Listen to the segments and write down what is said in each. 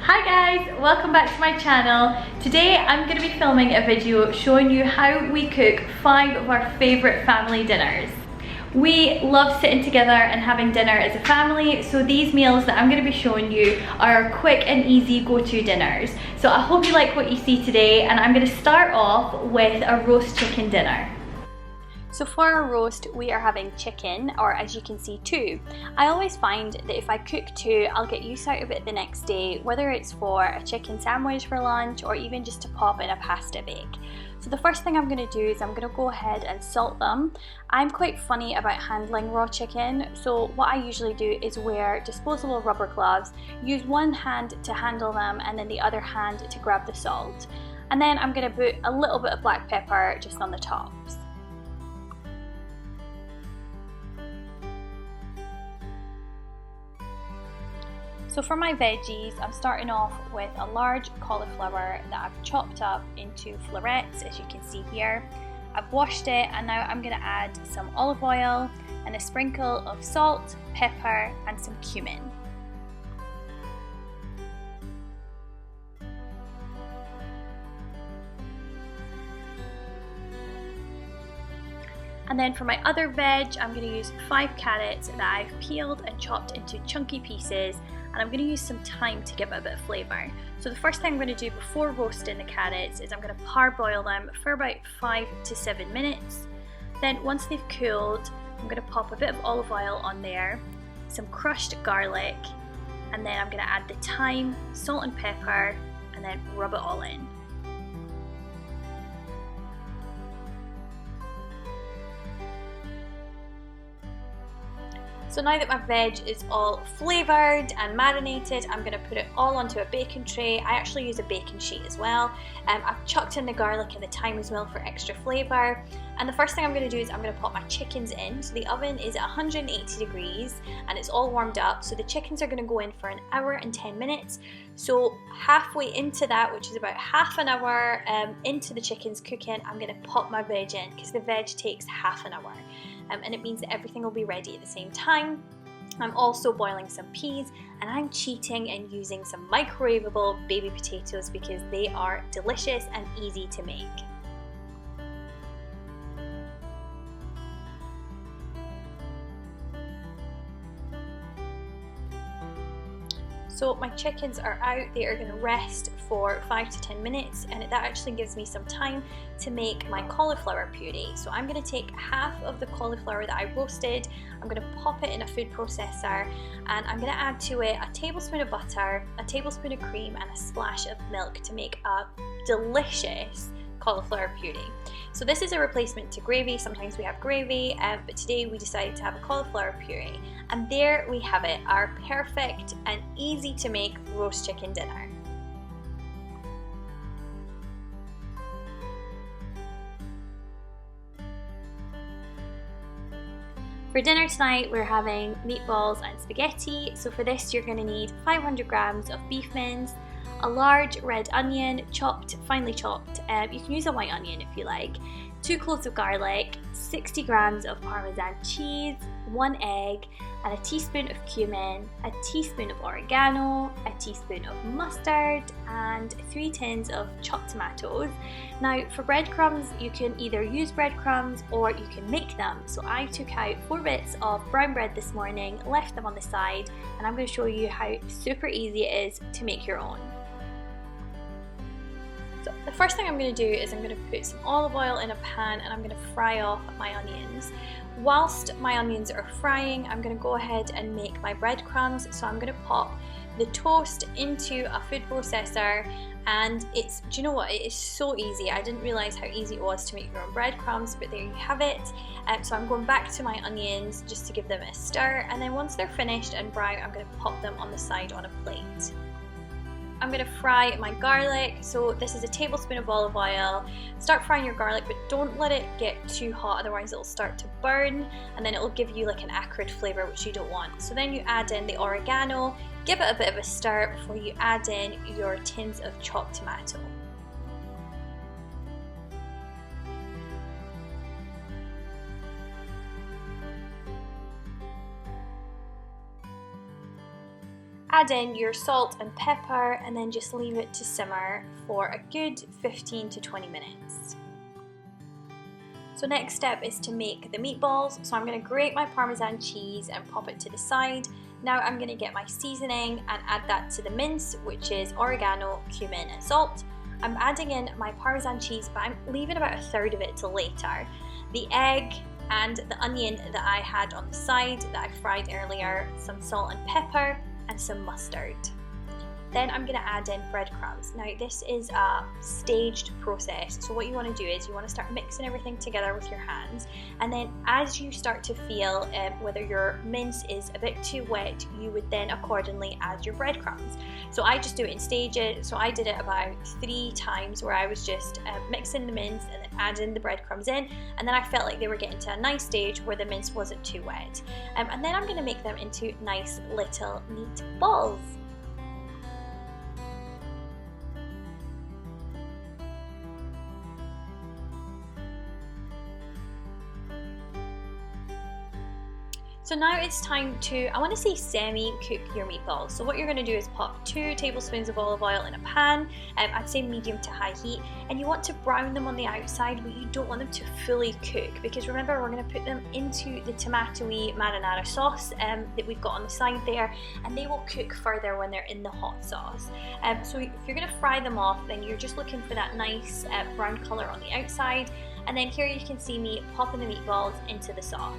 Hi guys, welcome back to my channel. Today I'm going to be filming a video showing you how we cook 5 of our favourite family dinners. We love sitting together and having dinner as a family, so these meals that I'm going to be showing you are quick and easy go-to dinners. So I hope you like what you see today, and I'm going to start off with a roast chicken dinner. So for our roast, we are having chicken, or as you can see, 2. I always find that if I cook 2, I'll get use out of it the next day, whether it's for a chicken sandwich for lunch or even just to pop in a pasta bake. So the first thing I'm going to do is I'm going to go ahead and salt them. I'm quite funny about handling raw chicken, so what I usually do is wear disposable rubber gloves, use one hand to handle them and then the other hand to grab the salt. And then I'm going to put a little bit of black pepper just on the tops. So for my veggies, I'm starting off with a large cauliflower that I've chopped up into florets, as you can see here. I've washed it, and now I'm going to add some olive oil and a sprinkle of salt, pepper and some cumin. And then for my other veg, I'm going to use 5 carrots that I've peeled and chopped into chunky pieces, and I'm going to use some thyme to give it a bit of flavour. So the first thing I'm going to do before roasting the carrots is I'm going to parboil them for about 5 to 7 minutes. Then once they've cooled, I'm going to pop a bit of olive oil on there, some crushed garlic, and then I'm going to add the thyme, salt and pepper, and then rub it all in. So now that my veg is all flavoured and marinated, I'm going to put it all onto a baking tray. I actually use a baking sheet as well. I've chucked in the garlic and the thyme as well for extra flavour. And the first thing I'm going to do is I'm going to pop my chickens in. So the oven is at 180 degrees and it's all warmed up. So the chickens are going to go in for 1 hour and 10 minutes. So halfway into that, which is about half an hour into the chickens cooking, I'm going to pop my veg in because the veg takes half an hour. And it means that everything will be ready at the same time. I'm also boiling some peas, and I'm cheating and using some microwavable baby potatoes because they are delicious and easy to make. So my chickens are out, they are going to rest for 5 to 10 minutes, and that actually gives me some time to make my cauliflower puree. So I'm going to take half of the cauliflower that I roasted, I'm going to pop it in a food processor, and I'm going to add to it a tablespoon of butter, a tablespoon of cream and a splash of milk to make a delicious cauliflower puree. So this is a replacement to gravy. Sometimes we have gravy, but today we decided to have a cauliflower puree. And there we have it, our perfect and easy to make roast chicken dinner. For dinner tonight, we're having meatballs and spaghetti. So for this, you're going to need 500 grams of beef mince, a large red onion, finely chopped. You can use a white onion if you like. 2 cloves of garlic, 60 grams of parmesan cheese, 1 egg, and a teaspoon of cumin, a teaspoon of oregano, a teaspoon of mustard, and 3 tins of chopped tomatoes. Now for breadcrumbs, you can either use breadcrumbs or you can make them. So I took out 4 bits of brown bread this morning, left them on the side, and I'm going to show you how super easy it is to make your own. So the first thing I'm going to do is I'm going to put some olive oil in a pan and I'm going to fry off my onions. Whilst my onions are frying, I'm going to go ahead and make my breadcrumbs. So I'm going to pop the toast into a food processor, and do you know what, it is so easy. I didn't realise how easy it was to make your own breadcrumbs, but there you have it. So I'm going back to my onions just to give them a stir, and then once they're finished and brown, I'm going to pop them on the side on a plate. I'm going to fry my garlic. So this is a tablespoon of olive oil. Start frying your garlic, but don't let it get too hot, otherwise it'll start to burn and then it'll give you like an acrid flavour, which you don't want. So then you add in the oregano, give it a bit of a stir before you add in your tins of chopped tomato. Add in your salt and pepper and then just leave it to simmer for a good 15 to 20 minutes. So next step is to make the meatballs. So I'm going to grate my Parmesan cheese and pop it to the side. Now I'm going to get my seasoning and add that to the mince, which is oregano, cumin and salt. I'm adding in my Parmesan cheese, but I'm leaving about a third of it till later. The egg and the onion that I had on the side that I fried earlier, some salt and pepper and some mustard. Then I'm going to add in breadcrumbs. Now this is a staged process, so what you want to do is you want to start mixing everything together with your hands, and then as you start to feel whether your mince is a bit too wet, you would then accordingly add your breadcrumbs. So I just do it in stages, so I did it about 3 times where I was just mixing the mince and then adding the breadcrumbs in, and then I felt like they were getting to a nice stage where the mince wasn't too wet. And then I'm going to make them into nice little neat balls. So now it's time to, I want to say semi-cook your meatballs. So what you're going to do is pop 2 tablespoons of olive oil in a pan, I'd say medium to high heat, and you want to brown them on the outside, but you don't want them to fully cook, because remember we're going to put them into the tomatoey marinara sauce that we've got on the side there, and they will cook further when they're in the hot sauce. So if you're going to fry them off, then you're just looking for that nice brown colour on the outside, and then here you can see me popping the meatballs into the sauce.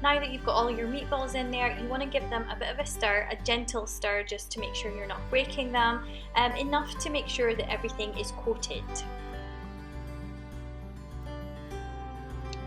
Now that you've got all your meatballs in there, you want to give them a bit of a stir, a gentle stir, just to make sure you're not breaking them, enough to make sure that everything is coated.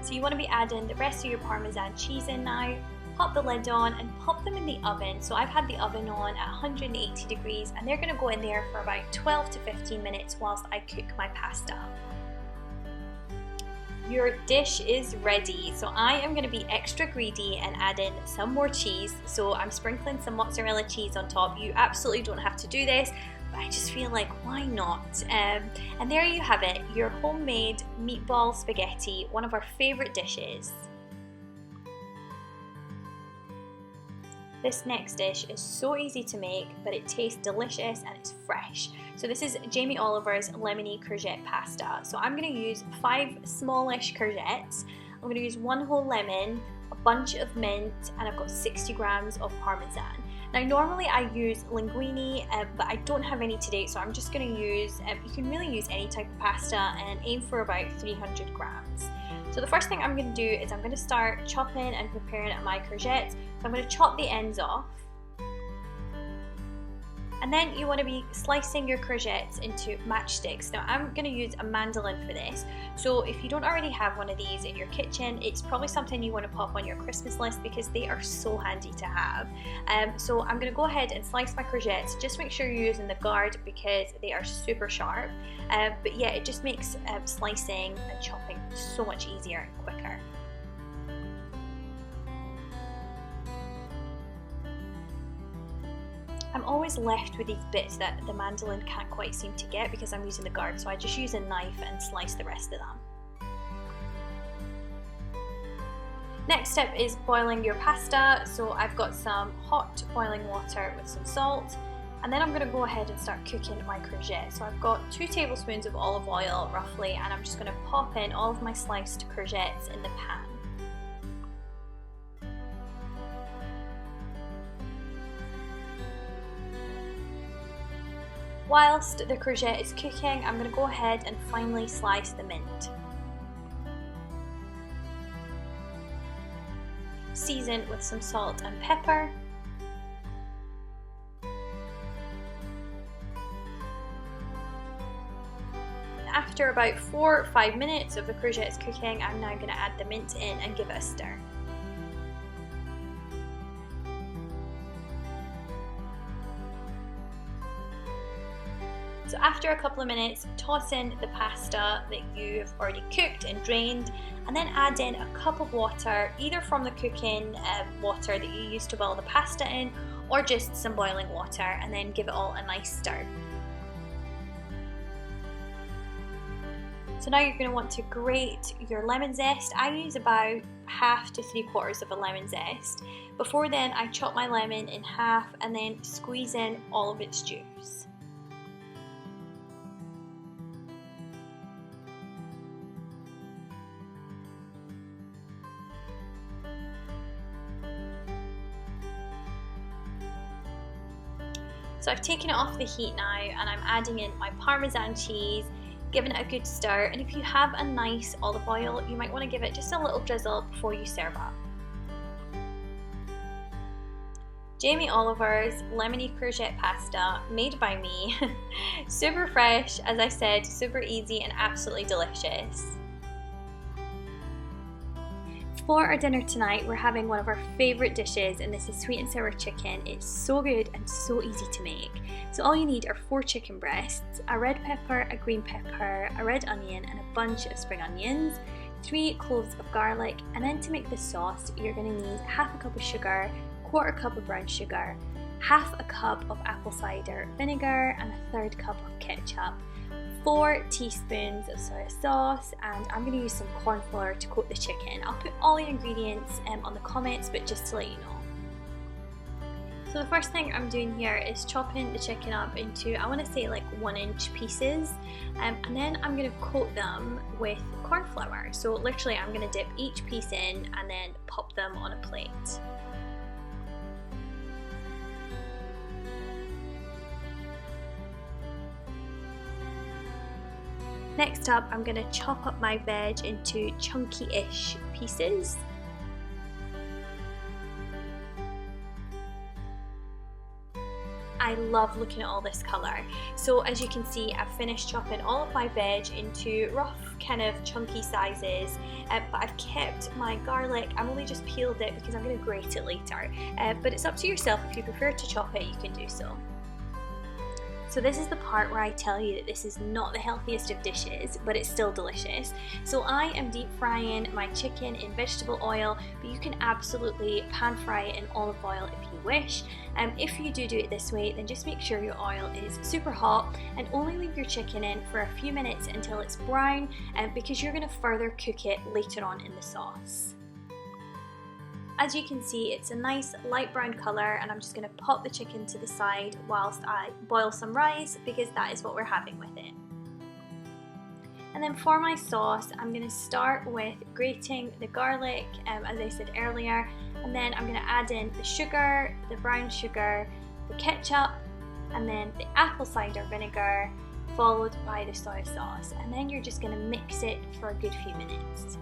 So you want to be adding the rest of your Parmesan cheese in now, pop the lid on and pop them in the oven. So I've had the oven on at 180 degrees and they're going to go in there for about 12 to 15 minutes whilst I cook my pasta. Your dish is ready, so I am going to be extra greedy and add in some more cheese. So I'm sprinkling some mozzarella cheese on top. You absolutely don't have to do this, but I just feel like why not? And there you have it, your homemade meatball spaghetti, one of our favourite dishes. This next dish is so easy to make, but it tastes delicious and it's fresh. So this is Jamie Oliver's Lemony Courgette Pasta. So I'm going to use 5 smallish courgettes. I'm going to use 1 whole lemon, a bunch of mint, and I've got 60 grams of parmesan. Now normally I use linguine, but I don't have any today, so I'm just going to use, you can really use any type of pasta and aim for about 300 grams. So the first thing I'm going to do is I'm going to start chopping and preparing my courgettes. So I'm going to chop the ends off. And then you want to be slicing your courgettes into matchsticks. Now I'm going to use a mandolin for this. So if you don't already have one of these in your kitchen, it's probably something you want to pop on your Christmas list because they are so handy to have. So I'm going to go ahead and slice my courgettes. Just make sure you're using the guard because they are super sharp. But yeah, it just makes slicing and chopping so much easier and quicker. I'm always left with these bits that the mandolin can't quite seem to get because I'm using the guard, so I just use a knife and slice the rest of them. Next step is boiling your pasta. So I've got some hot boiling water with some salt, and then I'm going to go ahead and start cooking my courgette. So I've got 2 tablespoons of olive oil roughly, and I'm just going to pop in all of my sliced courgettes in the pan. Whilst the courgette is cooking, I'm going to go ahead and finely slice the mint. Season with some salt and pepper. After about 4 or 5 minutes of the courgettes cooking, I'm now going to add the mint in and give it a stir. So after a couple of minutes, toss in the pasta that you've already cooked and drained, and then add in a cup of water, either from the cooking water that you used to boil the pasta in, or just some boiling water, and then give it all a nice stir. So now you're going to want to grate your lemon zest. I use about 1/2 to 3/4 of a lemon zest. Before then, I chop my lemon in half and then squeeze in all of its juice. So I've taken it off the heat now and I'm adding in my parmesan cheese, giving it a good stir, and if you have a nice olive oil, you might want to give it just a little drizzle before you serve up. Jamie Oliver's Lemony Courgette Pasta, made by me. Super fresh, as I said, super easy and absolutely delicious. For our dinner tonight, we're having one of our favourite dishes, and this is sweet and sour chicken. It's so good and so easy to make. So all you need are 4 chicken breasts, a red pepper, a green pepper, a red onion and a bunch of spring onions, 3 cloves of garlic, and then to make the sauce you're going to need 1/2 cup of sugar, 1/4 cup of brown sugar, 1/2 cup of apple cider vinegar and 1/3 cup of ketchup, 4 teaspoons of soy sauce, and I'm going to use some corn flour to coat the chicken. I'll put all the ingredients on the comments, but just to let you know. So the first thing I'm doing here is chopping the chicken up into, I want to say like 1-inch pieces, and then I'm going to coat them with corn flour. So literally I'm going to dip each piece in and then pop them on a plate. Next up, I'm going to chop up my veg into chunky-ish pieces. I love looking at all this colour. So as you can see, I've finished chopping all of my veg into rough kind of chunky sizes, but I've kept my garlic. I've only just peeled it because I'm going to grate it later, but it's up to yourself. If you prefer to chop it, you can do so. So this is the part where I tell you that this is not the healthiest of dishes, but it's still delicious. So I am deep frying my chicken in vegetable oil, but you can absolutely pan fry it in olive oil if you wish. If you do it this way, then just make sure your oil is super hot and only leave your chicken in for a few minutes until it's brown, because you're going to further cook it later on in the sauce. As you can see, it's a nice light brown colour, and I'm just going to pop the chicken to the side whilst I boil some rice, because that is what we're having with it. And then for my sauce, I'm going to start with grating the garlic, as I said earlier, and then I'm going to add in the sugar, the brown sugar, the ketchup, and then the apple cider vinegar, followed by the soy sauce, and then you're just going to mix it for a good few minutes.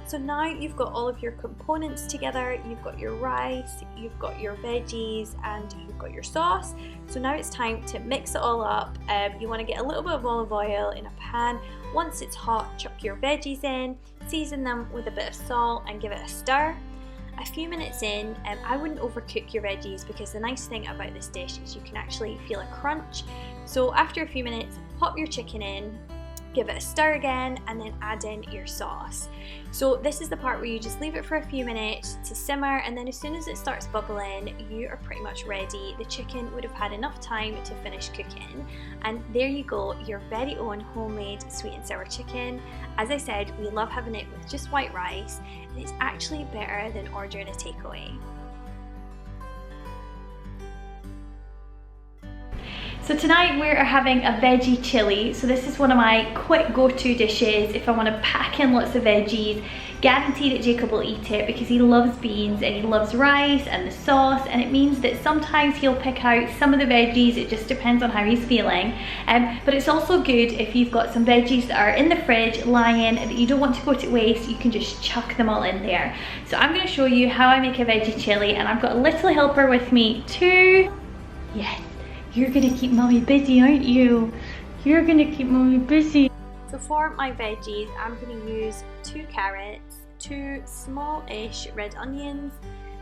So now you've got all of your components together, you've got your rice, you've got your veggies, and you've got your sauce. So now it's time to mix it all up. You want to get a little bit of olive oil in a pan. Once it's hot, chuck your veggies in, season them with a bit of salt and give it a stir. A few minutes in, I wouldn't overcook your veggies, because the nice thing about this dish is you can actually feel a crunch. So after a few minutes, pop your chicken in, give it a stir again, and then add in your sauce. So this is the part where you just leave it for a few minutes to simmer, and then as soon as it starts bubbling, you are pretty much ready. The chicken would have had enough time to finish cooking, and there you go, your very own homemade sweet and sour chicken. As I said, we love having it with just white rice, and it's actually better than ordering a takeaway. So tonight we're having a veggie chili. So this is one of my quick go-to dishes if I want to pack in lots of veggies. Guaranteed that Jacob will eat it because he loves beans and he loves rice and the sauce, and it means that sometimes he'll pick out some of the veggies. It just depends on how he's feeling. But it's also good if you've got some veggies that are in the fridge lying that you don't want to go to waste, you can just chuck them all in there. So I'm going to show you how I make a veggie chili, and I've got a little helper with me too. Yes. You're gonna keep mommy busy, aren't you? You're gonna keep mommy busy. So for my veggies, I'm gonna use 2 carrots, 2 small-ish red onions,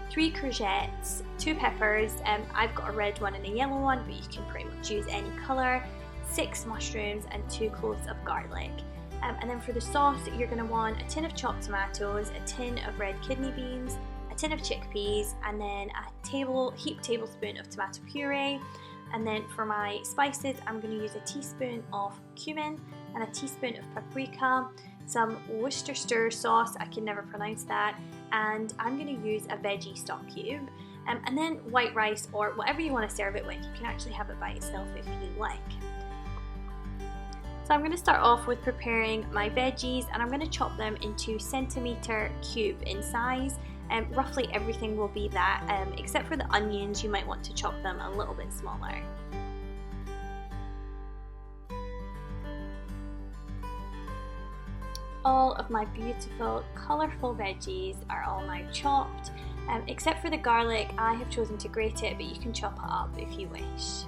3 courgettes, 2 peppers, I've got a red one and a yellow one, but you can pretty much use any colour, 6 mushrooms and 2 cloves of garlic. And then for the sauce, you're gonna want a tin of chopped tomatoes, a tin of red kidney beans, a tin of chickpeas, and then a heaped tablespoon of tomato puree. And then for my spices, I'm going to use a teaspoon of cumin and a teaspoon of paprika, some Worcestershire sauce, I can never pronounce that, and I'm going to use a veggie stock cube. And then white rice, or whatever you want to serve it with. You can actually have it by itself if you like. So I'm going to start off with preparing my veggies, and I'm going to chop them into centimetre cube in size. Roughly everything will be that, except for the onions, you might want to chop them a little bit smaller. All of my beautiful colourful veggies are all now chopped, except for the garlic. I have chosen to grate it, but you can chop it up if you wish.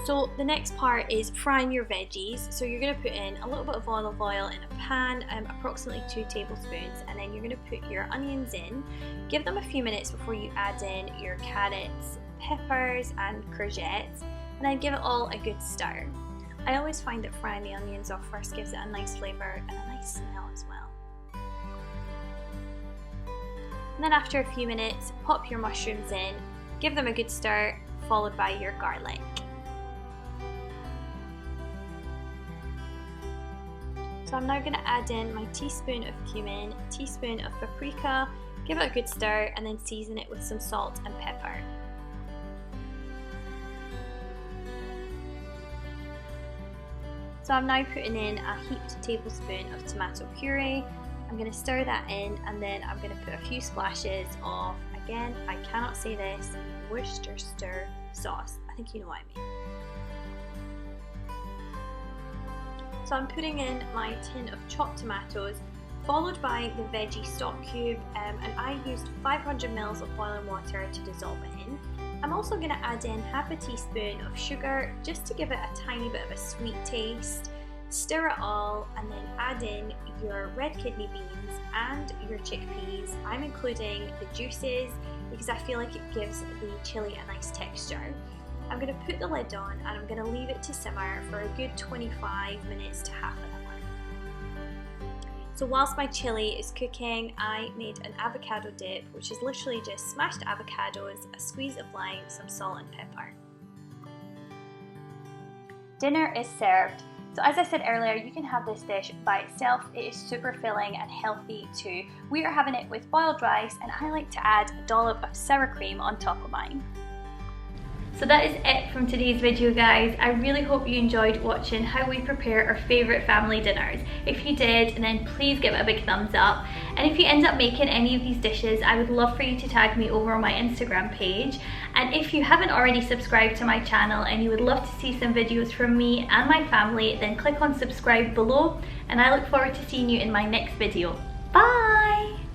So the next part is frying your veggies. So you're going to put in a little bit of olive oil in a pan, approximately 2 tablespoons, and then you're going to put your onions in. Give them a few minutes before you add in your carrots, peppers and courgettes, and then give it all a good stir. I always find that frying the onions off first gives it a nice flavour and a nice smell as well. And then after a few minutes, pop your mushrooms in, give them a good stir, followed by your garlic. So I'm now going to add in my teaspoon of cumin, teaspoon of paprika, give it a good stir, and then season it with some salt and pepper. So I'm now putting in a heaped tablespoon of tomato puree. I'm going to stir that in, and then I'm going to put a few splashes of, again, I cannot say this, Worcestershire sauce. I think you know what I mean. So I'm putting in my tin of chopped tomatoes, followed by the veggie stock cube, and I used 500 ml of boiling water to dissolve it in. I'm also going to add in half a teaspoon of sugar just to give it a tiny bit of a sweet taste. Stir it all, and then add in your red kidney beans and your chickpeas. I'm including the juices because I feel like it gives the chili a nice texture. I'm going to put the lid on, and I'm going to leave it to simmer for a good 25 minutes to half an hour. So whilst my chili is cooking, I made an avocado dip, which is literally just smashed avocados, a squeeze of lime, some salt and pepper. Dinner is served. So as I said earlier, you can have this dish by itself. It is super filling and healthy too. We are having it with boiled rice, and I like to add a dollop of sour cream on top of mine. So that is it from today's video, guys. I really hope you enjoyed watching how we prepare our favourite family dinners. If you did, then please give it a big thumbs up. And if you end up making any of these dishes, I would love for you to tag me over on my Instagram page. And if you haven't already subscribed to my channel and you would love to see some videos from me and my family, then click on subscribe below, and I look forward to seeing you in my next video. Bye!